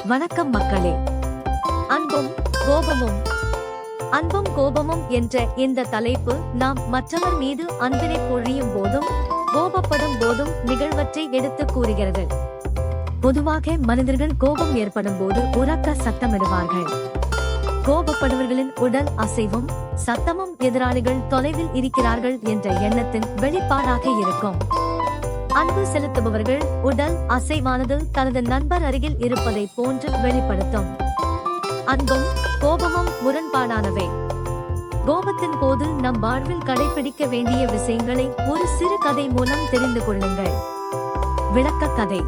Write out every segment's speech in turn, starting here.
வணக்கம் மக்களே. அன்பும் கோபமும். அன்பும் கோபமும் என்ற இந்த தலைப்பு நாம் மற்றவர் மீது அன்பினை பொழியும் போதும் கோபப்படும் போதும் நிகழ்வற்றை எடுத்து கூறுகிறது. பொதுவாக மனிதர்கள் கோபம் ஏற்படும் போது உரக்க சத்தமிடுவார்கள். கோபப்படுவர்களின் உடல் அசைவும் சத்தமும் எதிராளிகள் தொலைவில் இருக்கிறார்கள் என்ற எண்ணத்தின் வெளிப்பாடாக இருக்கும். அன்பு செலுத்துபவர்கள் உடல் அசைவானது தனது நண்பர் அருகில் இருப்பதை போன்று வெளிப்படுத்தும். அன்பும் கோபமும் முரண்பாடானவை. கோபத்தின் போது நம் வாழ்வில் கடைபிடிக்க வேண்டிய விஷயங்களை ஒரு சிறு கதை மூலம் தெரிந்து கொள்ளுங்கள். விளக்க கதை.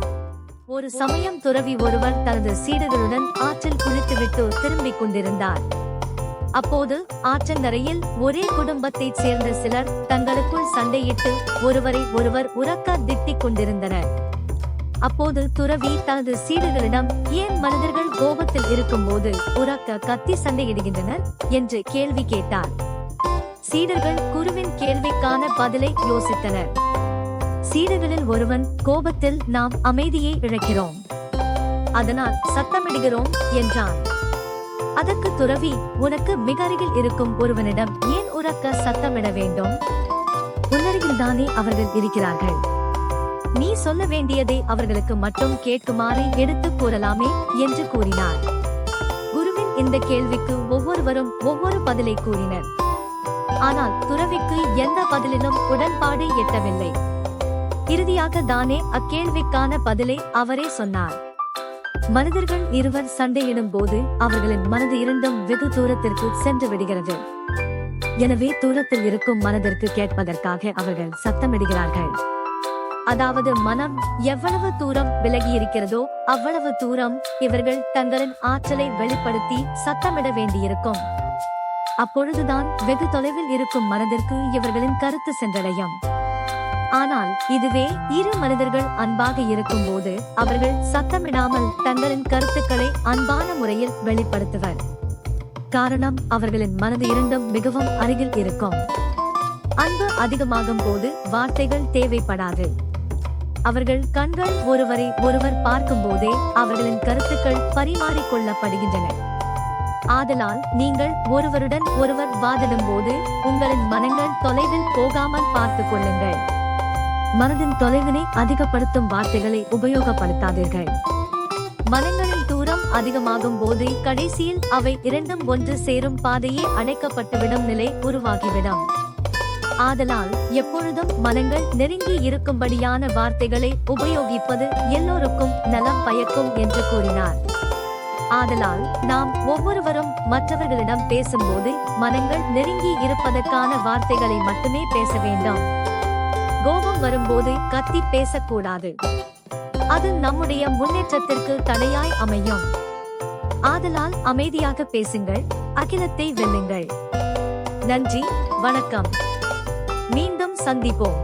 ஒரு சமயம் துறவி ஒருவர் தனது சீடர்களுடன் ஆற்றில் குளித்துவிட்டு திரும்பிக் கொண்டிருந்தார். அப்போது ஆற்றங்கரையில் ஒரே குடும்பத்தைச் சேர்ந்த சிலர் தங்களுக்குள் சண்டையிட்டு ஒருவரை ஒருவர் உரக்க திட்டிக் கொண்டிருந்தனர். அப்போது துறவி தனது சீடர்களிடம், ஏன் மனிதர்கள் கோபத்தில் இருக்கும் போது உரக்க கத்தி சண்டையிடுகின்றனர் என்று கேள்வி கேட்டார். சீடர்கள் குருவின் கேள்விக்கான பதிலை யோசித்தனர். சீடர்களில் ஒருவன், கோபத்தில் நாம் அமைதியை இழக்கிறோம், அதனால் சத்தமிடுகிறோம் என்றான். அதற்கு துறவி, உனக்கு மிக அருகில் இருக்கும் ஒருவனிடம் ஏன் உரக்க சத்தமிட வேண்டும்? உன்னருகில்தானே அவர்கள் இருக்கிறார்கள். நீ சொல்ல வேண்டியதை அவர்களுக்கு மட்டும் கேட்குமாறு எடுத்துக் கூறலாமே என்று கூறினார். குருவின் இந்த கேள்விக்கு ஒவ்வொருவரும் ஒவ்வொரு பதிலை கூறினர். ஆனால் துறவிக்கு எந்த பதிலிலும் உடன்பாடு எட்டவில்லை. இறுதியாக தானே அக்கேள்விக்கான பதிலை அவரே சொன்னார். மனிதர்கள் இருவர் சண்டையிடும் போது அவர்களின் மனது இரண்டும் வெகு தூரத்திற்கு சென்று விடுகிறது. எனவே தூரத்தில் இருக்கும் மனதிற்கு கேட்பதற்காக அவர்கள் சத்தமிடுகிறார்கள். அதாவது மனம் எவ்வளவு தூரம் விலகி இருக்கிறதோ அவ்வளவு தூரம் இவர்கள் தங்களின் ஆற்றலை வெளிப்படுத்தி சத்தமிட வேண்டியிருக்கும். அப்பொழுதுதான் வெகு தொலைவில் இருக்கும் மனதிற்கு இவர்களின் கருத்து சென்றடையும். ஆனால் இதுவே இரு மனிதர்கள் அன்பாக இருக்கும் போது அவர்கள் சத்தமிடாமல் தங்களின் கருத்துக்களை அன்பான முறையில் வெளிப்படுத்துவர். காரணம், அவர்களின் மனது இரண்டும் மிகவும் அருகில் இருக்கும். அன்பு அதிகமாகும் போது வார்த்தைகள் தேவைப்படாது. அவர்கள் கண்கள் ஒருவரை ஒருவர் பார்க்கும் போதே அவர்களின் கருத்துக்கள் பரிமாறிக்கொள்ளப்படுகின்றன. ஆதலால் நீங்கள் ஒருவருடன் ஒருவர் வாதிடும் போது உங்களின் மனங்கள் தொலைவில் போகாமல் பார்த்துக் கொள்ளுங்கள். மனதின் தொலைவினை அதிகப்படுத்தும் வார்த்தைகளை உபயோகப்படுத்தாதீர்கள். மனங்களின் தூரம் அதிகமாகும் போது கடைசியில் அவை இரண்டும் ஒன்று சேரும் பாதையே அடைக்கப்பட்டுவிடும் நிலை உருவாகிவிடும். ஆதலால் எப்பொழுதும் மனங்கள் நெருங்கி இருக்கும்படியான வார்த்தைகளை உபயோகிப்பது எல்லோருக்கும் நலம் பயக்கும் என்று கூறினார். ஆதலால் நாம் ஒவ்வொருவரும் மற்றவர்களிடம் பேசும்போது மனங்கள் நெருங்கி இருப்பதற்கான வார்த்தைகளை மட்டுமே பேச வேண்டும். கோபம் வரும்போது கத்தி பேசக்கூடாது. அது நம்முடைய முன்னேற்றத்திற்கு தடையாய் அமையும். ஆதலால் அமைதியாக பேசுங்கள், அகிலத்தை வெல்லுங்கள். நன்றி, வணக்கம். மீண்டும் சந்திப்போம்.